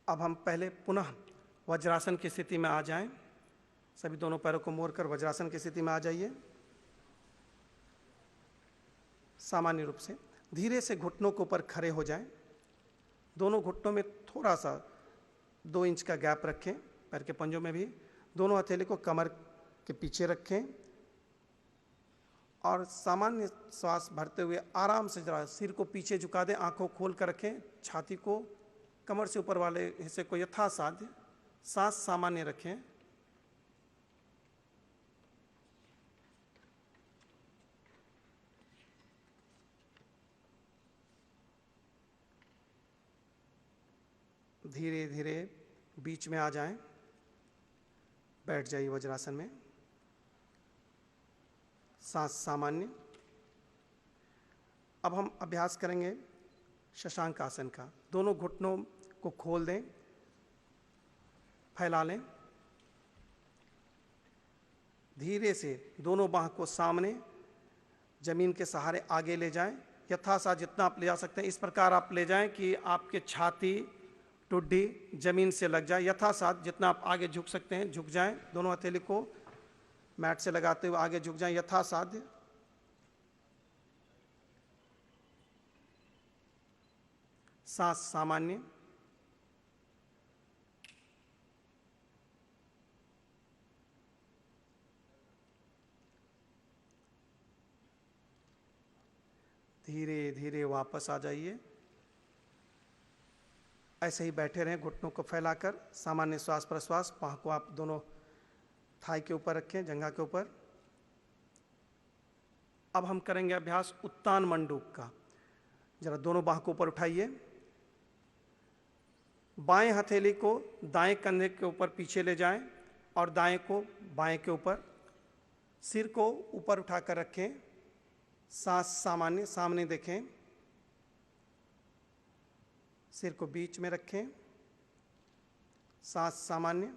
अब हम पहले पुनः वज्रासन की स्थिति में आ जाएं। सभी दोनों पैरों को मोड़कर वज्रासन की स्थिति में आ जाइए। सामान्य रूप से धीरे से घुटनों के ऊपर खड़े हो जाएं। दोनों घुटनों में थोड़ा सा 2 इंच का गैप रखें, पैर के पंजों में भी। दोनों हथेली को कमर के पीछे रखें और सामान्य श्वास भरते हुए आराम से जरा सिर को पीछे झुका दें, आंखों खोल कर रखें, छाती को कमर से ऊपर वाले हिस्से को यथासाध्य सांस सामान्य रखें। धीरे धीरे बीच में आ जाएं, बैठ जाइए वज्रासन में, सांस सामान्य। अब हम अभ्यास करेंगे शशांक आसन का। दोनों घुटनों को खोल दें, फैला लें, धीरे से दोनों बाह को सामने जमीन के सहारे आगे ले जाएं, यथासाध्य जितना आप ले जा सकते हैं। इस प्रकार आप ले जाएं कि आपके छाती टुड्डी जमीन से लग जाए। यथासाध्य जितना आप आगे झुक सकते हैं झुक जाएं, दोनों हथेली को मैट से लगाते हुए आगे झुक जाएं यथासाध्य। सांस सामान्य। धीरे धीरे वापस आ जाइए। ऐसे ही बैठे रहें, घुटनों को फैलाकर, सामान्य श्वास प्रश्वास। बाह को आप दोनों थाई के ऊपर रखें, जंघा के ऊपर। अब हम करेंगे अभ्यास उत्तान मंडूक का। जरा दोनों बाह को ऊपर उठाइए, बाएं हथेली को दाएं कंधे के ऊपर पीछे ले जाएं और दाएं को बाएं के ऊपर। सिर को ऊपर उठाकर रखें, सांस सामान्य, सामने देखें। सिर को बीच में रखें, सांस सामान्य।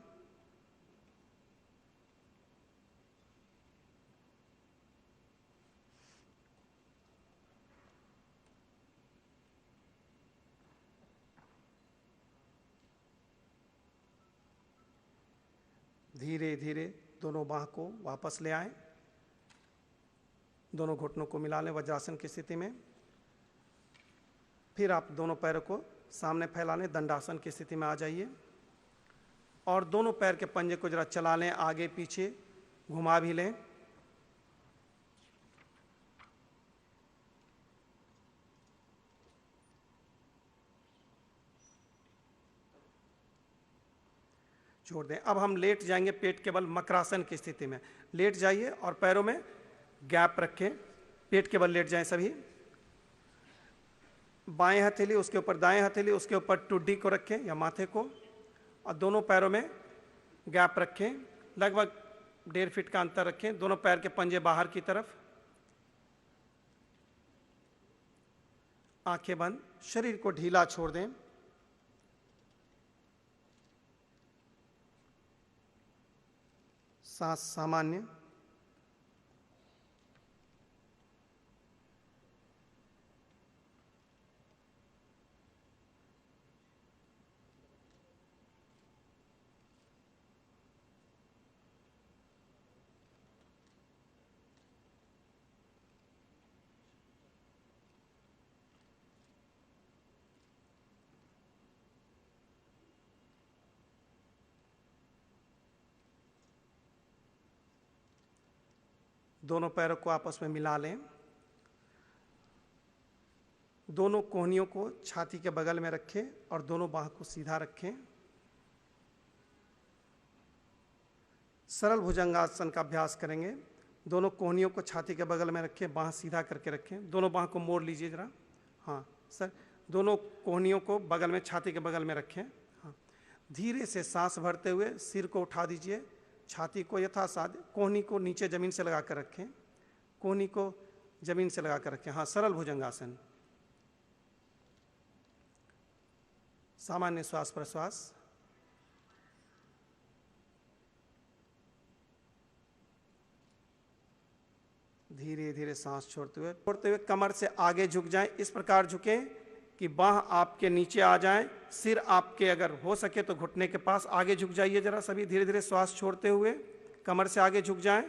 धीरे धीरे दोनों बाह को वापस ले आएं, दोनों घुटनों को मिला लें वज्रासन की स्थिति में। फिर आप दोनों पैरों को सामने फैला लें, दंडासन की स्थिति में आ जाइए और दोनों पैर के पंजे को जरा चला लें, आगे पीछे घुमा भी लें। छोड़ दें। अब हम लेट जाएंगे पेट के बल मकरासन की स्थिति में। लेट जाइए और पैरों में गैप रखें, पेट के बल लेट जाएं सभी। बाएं हथेली उसके ऊपर दाएं हथेली, उसके ऊपर टुड्डी को रखें या माथे को, और दोनों पैरों में गैप रखें, लगभग 1.5 फीट का अंतर रखें। दोनों पैर के पंजे बाहर की तरफ, आंखें बंद, शरीर को ढीला छोड़ दें। सांस सामान्य। दोनों पैरों को आपस में मिला लें। दोनों कोहनियों को छाती के बगल में रखें और दोनों बाह को सीधा रखें। सरल भुजंगासन का अभ्यास करेंगे। दोनों कोहनियों को छाती के बगल में रखें, बाह सीधा करके रखें। दोनों बाह को मोड़ लीजिए जरा। हाँ सर, दोनों कोहनियों को बगल में, छाती के बगल में रखें। हाँ, धीरे से सांस भरते हुए सिर को उठा दीजिए, छाती को यथासाध्य, कोहनी को नीचे जमीन से लगा कर रखें, कोहनी को जमीन से लगा कर रखें। हाँ, सरल भुजंगासन। सामान्य श्वास प्रश्वास। धीरे धीरे सांस छोड़ते हुए कमर से आगे झुक जाएं। इस प्रकार झुकें कि बाह आपके नीचे आ जाए, सिर आपके अगर हो सके तो घुटने के पास आगे झुक जाइए जरा सभी, धीरे धीरे श्वास छोड़ते हुए कमर से आगे झुक जाएं,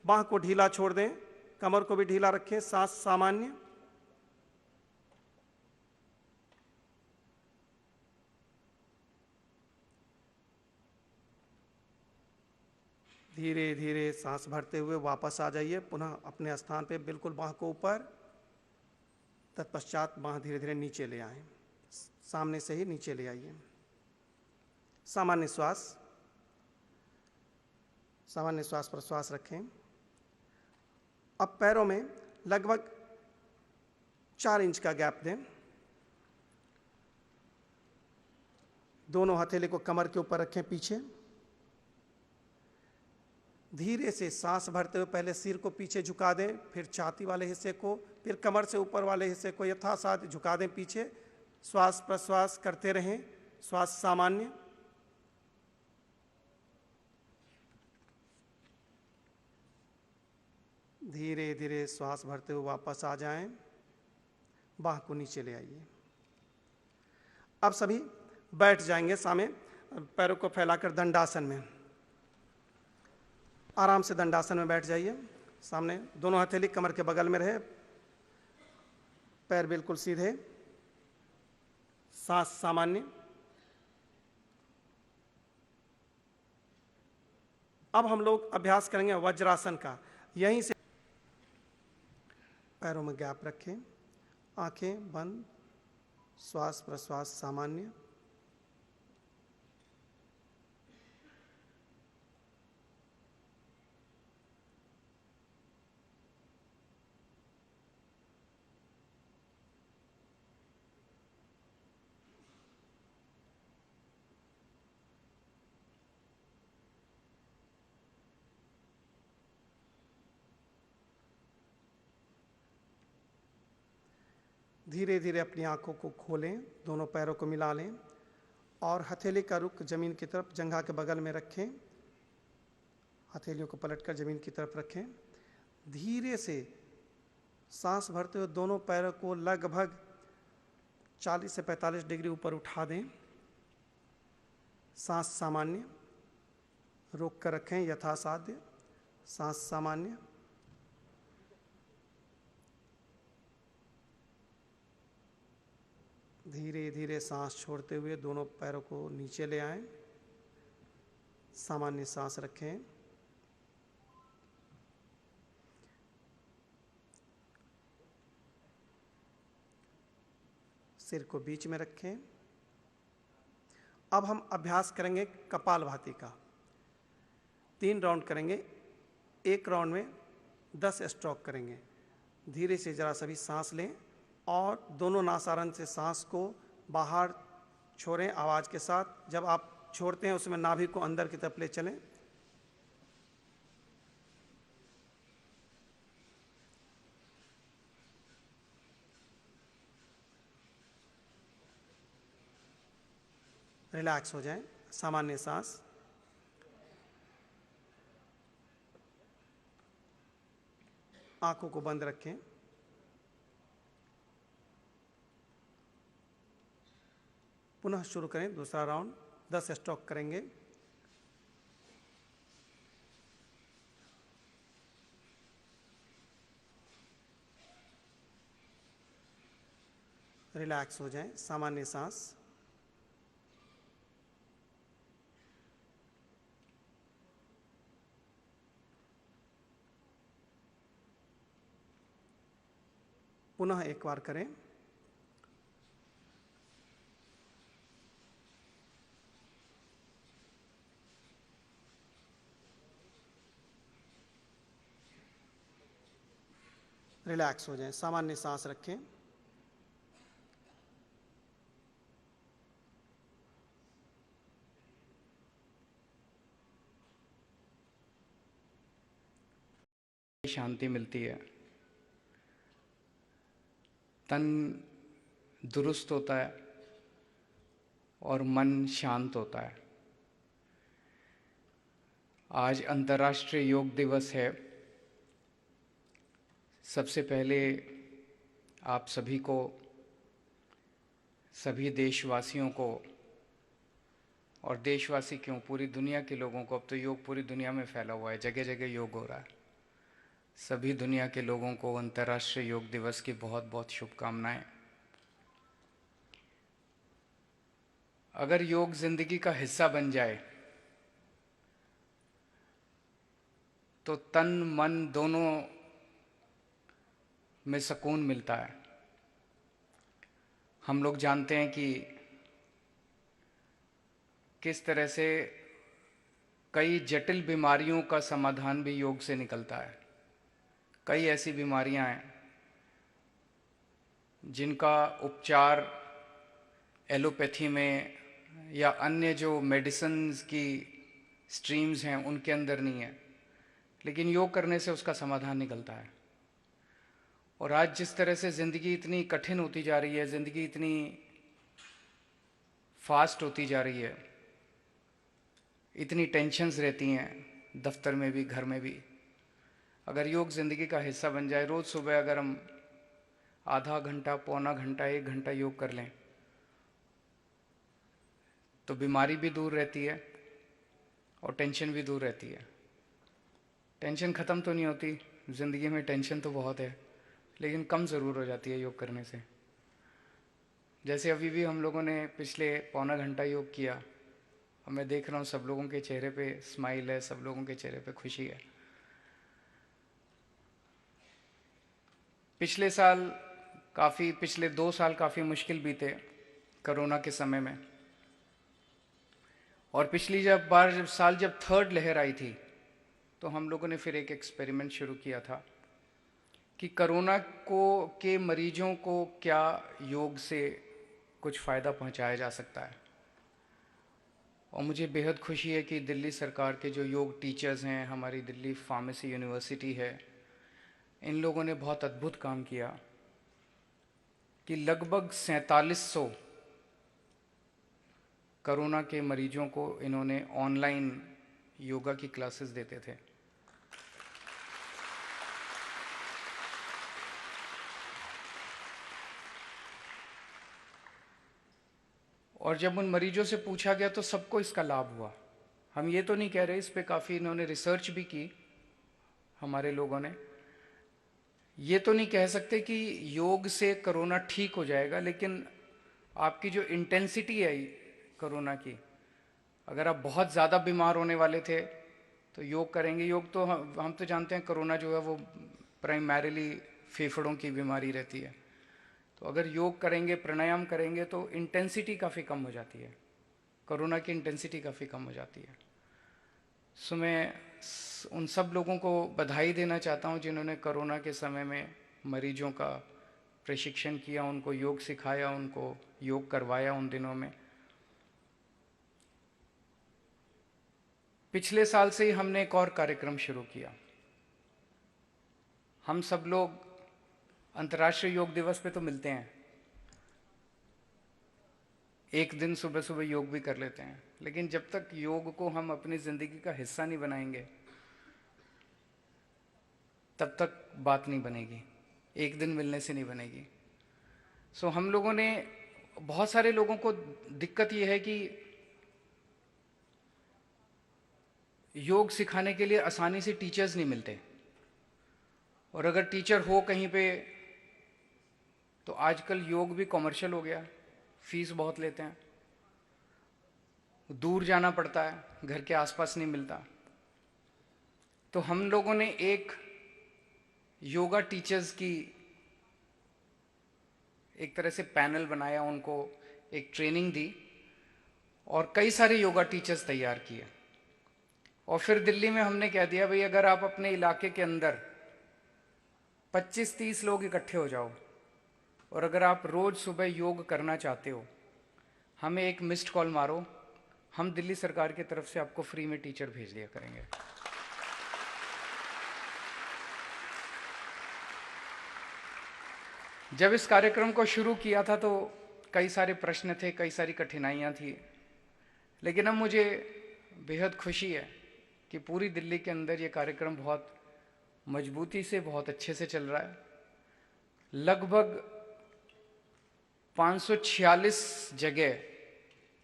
बाह को ढीला छोड़ दें, कमर को भी ढीला रखें, सांस सामान्य। धीरे धीरे सांस भरते हुए वापस आ जाइए पुनः अपने स्थान पे, बिल्कुल बाह को ऊपर, तत्पश्चात बाह धीरे धीरे नीचे ले आएं, सामने से ही नीचे ले आइए। सामान्य श्वास, सामान्य श्वास प्रश्वास रखें। अब पैरों में लगभग 4 इंच का गैप दें, दोनों हथेली को कमर के ऊपर रखें पीछे, धीरे से सांस भरते हुए पहले सिर को पीछे झुका दें, फिर छाती वाले हिस्से को, फिर कमर से ऊपर वाले हिस्से को यथासाध्य झुका दें पीछे। श्वास प्रश्वास करते रहें, श्वास सामान्य। धीरे धीरे श्वास भरते हुए वापस आ जाएं, बाह को नीचे ले आइए। अब सभी बैठ जाएंगे सामने, पैरों को फैलाकर दंडासन में, आराम से दंडासन में बैठ जाइए। सामने दोनों हथेली कमर के बगल में रहे, पैर बिल्कुल सीधे, सांस सामान्य। अब हम लोग अभ्यास करेंगे वज्रासन का। यहीं से पैरों में गैप रखें, आंखें बंद, श्वास प्रश्वास सामान्य। धीरे धीरे अपनी आंखों को खोलें, दोनों पैरों को मिला लें और हथेली का रुख जमीन की तरफ जंघा के बगल में रखें, हथेलियों को पलटकर जमीन की तरफ रखें। धीरे से सांस भरते हुए दोनों पैरों को लगभग 40 से 45 डिग्री ऊपर उठा दें, सांस सामान्य। रोक कर रखें यथासाध्य, सांस सामान्य। धीरे धीरे सांस छोड़ते हुए दोनों पैरों को नीचे ले आएं, सामान्य सांस रखें। सिर को बीच में रखें। अब हम अभ्यास करेंगे कपालभाति का। 3 राउंड करेंगे, एक राउंड में 10 स्ट्रोक करेंगे। धीरे से जरा सभी सांस लें और दोनों नासारंध से सांस को बाहर छोड़ें आवाज के साथ। जब आप छोड़ते हैं उसमें नाभि को अंदर की तरफ ले चलें। रिलैक्स हो जाएं, सामान्य सांस। आंखों को बंद रखें। पुनः शुरू करें दूसरा राउंड, 10 स्ट्रोक करेंगे। रिलैक्स हो जाएं, सामान्य सांस। पुनः एक बार करें। रिलैक्स हो जाएं, सामान्य सांस रखें। शांति मिलती है, तन दुरुस्त होता है और मन शांत होता है। आज अंतर्राष्ट्रीय योग दिवस है। सबसे पहले आप सभी को सभी देशवासियों को, और देशवासी क्यों, पूरी दुनिया के लोगों को, अब तो योग पूरी दुनिया में फैला हुआ है, जगह जगह योग हो रहा है, सभी दुनिया के लोगों को अंतर्राष्ट्रीय योग दिवस की बहुत बहुत शुभकामनाएं। अगर योग जिंदगी का हिस्सा बन जाए तो तन मन दोनों में सुकून मिलता है। हम लोग जानते हैं कि किस तरह से कई जटिल बीमारियों का समाधान भी योग से निकलता है। कई ऐसी बीमारियां हैं जिनका उपचार एलोपैथी में या अन्य जो मेडिसिन्स की स्ट्रीम्स हैं उनके अंदर नहीं है, लेकिन योग करने से उसका समाधान निकलता है। और आज जिस तरह से ज़िंदगी इतनी कठिन होती जा रही है, ज़िंदगी इतनी फास्ट होती जा रही है, इतनी टेंशन्स रहती हैं दफ्तर में भी, घर में भी, अगर योग ज़िंदगी का हिस्सा बन जाए, रोज़ सुबह अगर हम आधा घंटा, पौना घंटा, 1 घंटा योग कर लें तो बीमारी भी दूर रहती है और टेंशन भी दूर रहती है। टेंशन ख़त्म तो नहीं होती, ज़िंदगी में टेंशन तो बहुत है, लेकिन कम ज़रूर हो जाती है योग करने से। जैसे अभी भी हम लोगों ने पिछले पौना घंटा योग किया और मैं देख रहा हूँ सब लोगों के चेहरे पे स्माइल है, सब लोगों के चेहरे पे खुशी है। पिछले 2 साल काफ़ी मुश्किल बीते कोरोना के समय में, और पिछली साल जब 3rd लहर आई थी तो हम लोगों ने फिर एक एक्सपेरिमेंट शुरू किया था कि कोरोना के मरीजों को क्या योग से कुछ फ़ायदा पहुंचाया जा सकता है। और मुझे बेहद खुशी है कि दिल्ली सरकार के जो योग टीचर्स हैं, हमारी दिल्ली फार्मेसी यूनिवर्सिटी है, इन लोगों ने बहुत अद्भुत काम किया कि लगभग 4700 कोरोना के मरीजों को इन्होंने ऑनलाइन योगा की क्लासेस देते थे। और जब उन मरीजों से पूछा गया तो सबको इसका लाभ हुआ। हम ये तो नहीं कह रहे, इस पे काफ़ी इन्होंने रिसर्च भी की हमारे लोगों ने, ये तो नहीं कह सकते कि योग से कोरोना ठीक हो जाएगा, लेकिन आपकी जो इंटेंसिटी है कोरोना की, अगर आप बहुत ज़्यादा बीमार होने वाले थे तो योग करेंगे। योग तो हम तो जानते हैं कोरोना जो है वो प्राइमरीली फेफड़ों की बीमारी रहती है, तो अगर योग करेंगे, प्राणायाम करेंगे तो इंटेंसिटी काफ़ी कम हो जाती है, कोरोना की इंटेंसिटी काफ़ी कम हो जाती है। सो मैं उन सब लोगों को बधाई देना चाहता हूं जिन्होंने कोरोना के समय में मरीजों का प्रशिक्षण किया, उनको योग सिखाया, उनको योग करवाया उन दिनों में। पिछले साल से ही हमने एक और कार्यक्रम शुरू किया। हम सब लोग अंतर्राष्ट्रीय योग दिवस पे तो मिलते हैं, एक दिन सुबह सुबह योग भी कर लेते हैं, लेकिन जब तक योग को हम अपनी ज़िंदगी का हिस्सा नहीं बनाएंगे तब तक बात नहीं बनेगी, एक दिन मिलने से नहीं बनेगी। सो हम लोगों ने, बहुत सारे लोगों को दिक्कत ये है कि योग सिखाने के लिए आसानी से टीचर्स नहीं मिलते, और अगर टीचर हो कहीं पे तो आजकल योग भी कॉमर्शियल हो गया, फीस बहुत लेते हैं, दूर जाना पड़ता है, घर के आसपास नहीं मिलता। तो हम लोगों ने एक योगा टीचर्स की एक तरह से पैनल बनाया, उनको एक ट्रेनिंग दी और कई सारे योगा टीचर्स तैयार किए। और फिर दिल्ली में हमने कह दिया, भाई अगर आप अपने इलाके के अंदर 25-30 लोग इकट्ठे हो जाओ और अगर आप रोज सुबह योग करना चाहते हो, हमें एक मिस्ड कॉल मारो, हम दिल्ली सरकार की तरफ से आपको फ्री में टीचर भेज दिया करेंगे। जब इस कार्यक्रम को शुरू किया था तो कई सारे प्रश्न थे, कई सारी कठिनाइयां थी, लेकिन अब मुझे बेहद खुशी है कि पूरी दिल्ली के अंदर ये कार्यक्रम बहुत मजबूती से, बहुत अच्छे से चल रहा है। लगभग 546 जगह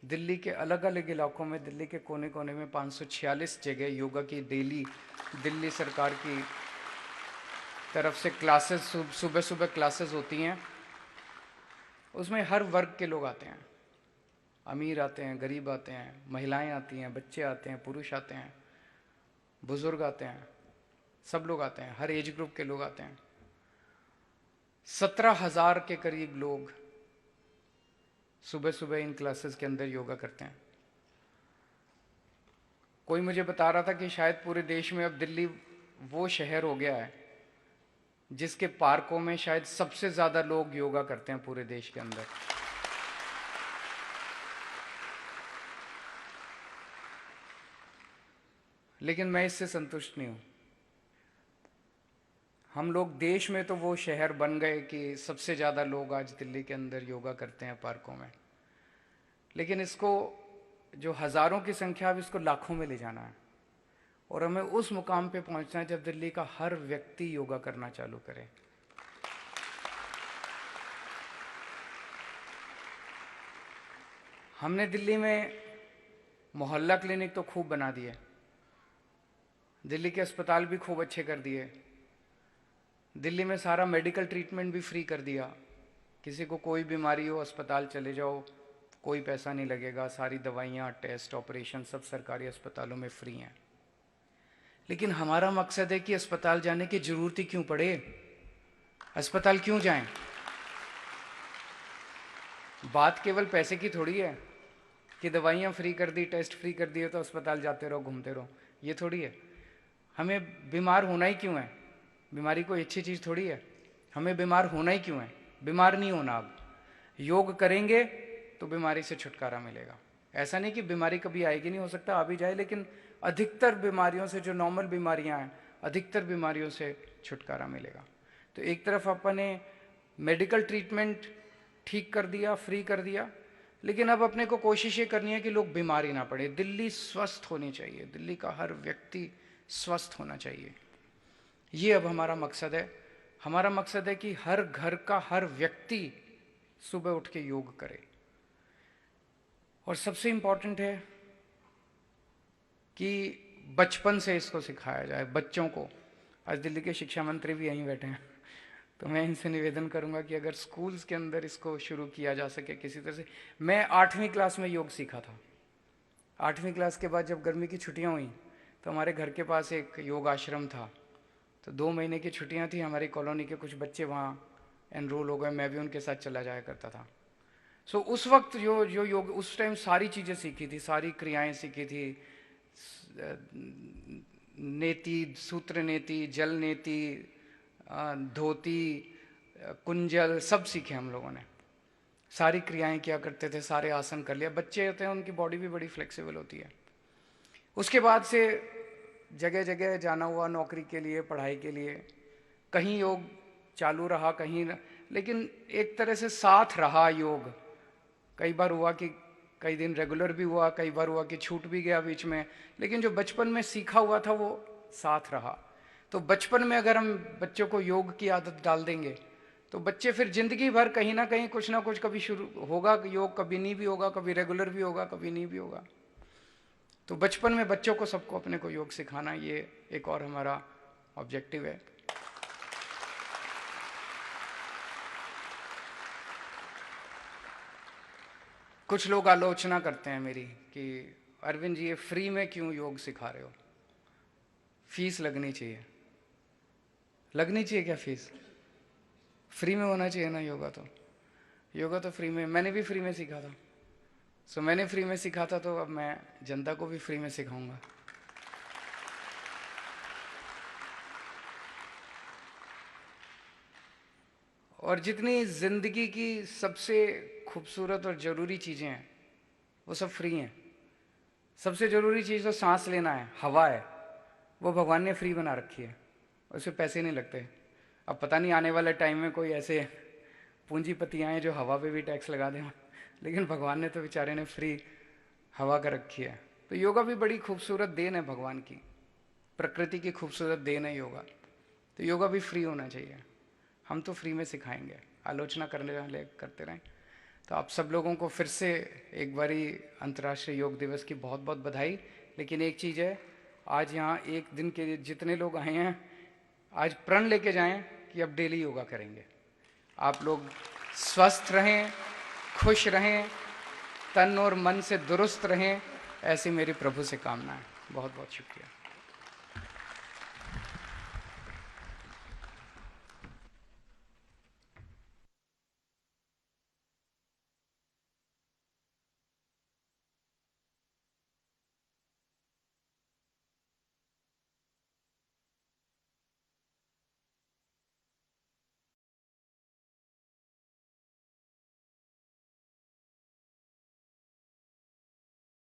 दिल्ली के अलग अलग इलाकों में, दिल्ली के कोने कोने में 546 जगह योगा की डेली दिल्ली सरकार की तरफ से क्लासेस, सुबह सुबह क्लासेस होती हैं। उसमें हर वर्ग के लोग आते हैं, अमीर आते हैं, गरीब आते हैं, महिलाएं आती हैं, बच्चे आते हैं, पुरुष आते हैं, बुजुर्ग आते हैं, सब लोग आते हैं, हर एज ग्रुप के लोग आते हैं। 17,000 के करीब लोग सुबह सुबह इन क्लासेस के अंदर योगा करते हैं। कोई मुझे बता रहा था कि शायद पूरे देश में अब दिल्ली वो शहर हो गया है जिसके पार्कों में शायद सबसे ज्यादा लोग योगा करते हैं पूरे देश के अंदर। लेकिन मैं इससे संतुष्ट नहीं हूं। हम लोग देश में तो वो शहर बन गए कि सबसे ज्यादा लोग आज दिल्ली के अंदर योगा करते हैं पार्कों में, लेकिन इसको जो हजारों की संख्या, अब इसको लाखों में ले जाना है और हमें उस मुकाम पे पहुंचना है जब दिल्ली का हर व्यक्ति योगा करना चालू करे। हमने दिल्ली में मोहल्ला क्लिनिक तो खूब बना दिए, दिल्ली के अस्पताल भी खूब अच्छे कर दिए, दिल्ली में सारा मेडिकल ट्रीटमेंट भी फ्री कर दिया। किसी को कोई बीमारी हो अस्पताल चले जाओ, कोई पैसा नहीं लगेगा, सारी दवाइयाँ, टेस्ट, ऑपरेशन सब सरकारी अस्पतालों में फ्री हैं। लेकिन हमारा मकसद है कि अस्पताल जाने की जरूरत ही क्यों पड़े, अस्पताल क्यों जाएं? बात केवल पैसे की थोड़ी है कि दवाइयाँ फ्री कर दी, टेस्ट फ्री कर दिए तो अस्पताल जाते रहो, घूमते रहो, ये थोड़ी है। हमें बीमार होना ही क्यों है? बीमारी कोई अच्छी चीज़ थोड़ी है। हमें बीमार होना ही क्यों है? बीमार नहीं होना। अब योग करेंगे तो बीमारी से छुटकारा मिलेगा। ऐसा नहीं कि बीमारी कभी आएगी नहीं, हो सकता आ भी जाए, लेकिन अधिकतर बीमारियों से, जो नॉर्मल बीमारियां हैं, अधिकतर बीमारियों से छुटकारा मिलेगा। तो एक तरफ अपने मेडिकल ट्रीटमेंट ठीक कर दिया, फ्री कर दिया, लेकिन अब अपने को कोशिश ये करनी है कि लोग बीमार ही ना पड़े। दिल्ली स्वस्थ होनी चाहिए, दिल्ली का हर व्यक्ति स्वस्थ होना चाहिए, ये अब हमारा मकसद है। हमारा मकसद है कि हर घर का हर व्यक्ति सुबह उठ के योग करे। और सबसे इंपॉर्टेंट है कि बचपन से इसको सिखाया जाए बच्चों को। आज दिल्ली के शिक्षा मंत्री भी यहीं बैठे हैं, तो मैं इनसे निवेदन करूंगा कि अगर स्कूल्स के अंदर इसको शुरू किया जा सके किसी तरह से। मैं 8वीं क्लास में योग सीखा था। 8वीं क्लास के बाद जब गर्मी की छुट्टियां हुई तो हमारे घर के पास एक योग आश्रम था, तो 2 महीने की छुट्टियां थी, हमारी कॉलोनी के कुछ बच्चे वहाँ एनरोल हो गए, मैं भी उनके साथ चला जाया करता था। सो उस वक्त जो योग, उस टाइम सारी चीज़ें सीखी थी, सारी क्रियाएं सीखी थी, नेति, सूत्र नेति, जल नेति, धोती, कुंजल, सब सीखे हम लोगों ने। सारी क्रियाएं किया करते थे, सारे आसन कर लिया। बच्चे होते हैं, उनकी बॉडी भी बड़ी फ्लेक्सिबल होती है। उसके बाद से जगह जगह जाना हुआ नौकरी के लिए, पढ़ाई के लिए, कहीं योग चालू रहा, कहीं लेकिन एक तरह से साथ रहा योग। कई बार हुआ कि कई दिन रेगुलर भी हुआ, कई बार हुआ कि छूट भी गया बीच में, लेकिन जो बचपन में सीखा हुआ था वो साथ रहा। तो बचपन में अगर हम बच्चों को योग की आदत डाल देंगे तो बच्चे फिर जिंदगी भर कहीं ना कहीं कुछ ना कुछ, कभी शुरू होगा योग, कभी नहीं भी होगा, कभी रेगुलर भी होगा, कभी नहीं भी होगा। तो बचपन में बच्चों को, सबको अपने को योग सिखाना, ये एक और हमारा ऑब्जेक्टिव है। कुछ लोग आलोचना करते हैं मेरी कि अरविंद जी ये फ्री में क्यों योग सिखा रहे हो, फीस लगनी चाहिए। लगनी चाहिए क्या फीस? फ्री में होना चाहिए ना योगा। तो योगा तो फ्री में, मैंने भी फ्री में सीखा था। सो मैंने फ्री में सीखा था, तो अब मैं जनता को भी फ्री में सिखाऊंगा। और जितनी जिंदगी की सबसे खूबसूरत और जरूरी चीजें हैं वो सब फ्री हैं। सबसे जरूरी चीज तो सांस लेना है, हवा है, वो भगवान ने फ्री बना रखी है, उससे पैसे नहीं लगते। अब पता नहीं आने वाले टाइम में कोई ऐसे पूंजीपति आए जो हवा पे भी टैक्स लगा दें, लेकिन भगवान ने तो बेचारे ने फ्री हवा कर रखी है। तो योगा भी बड़ी खूबसूरत देन है भगवान की, प्रकृति की खूबसूरत देन है योगा। तो योगा भी फ्री होना चाहिए। हम तो फ्री में सिखाएंगे, आलोचना करने वाले करते रहें। तो आप सब लोगों को फिर से एक बारी अंतर्राष्ट्रीय योग दिवस की बहुत बहुत बधाई। लेकिन एक चीज़ है, आज यहाँ एक दिन के जितने लोग आए हैं, आज प्रण लेके जाएं कि अब डेली योगा करेंगे। आप लोग स्वस्थ रहें, खुश रहें, तन और मन से दुरुस्त रहें, ऐसी मेरी प्रभु से कामना है। बहुत बहुत शुक्रिया।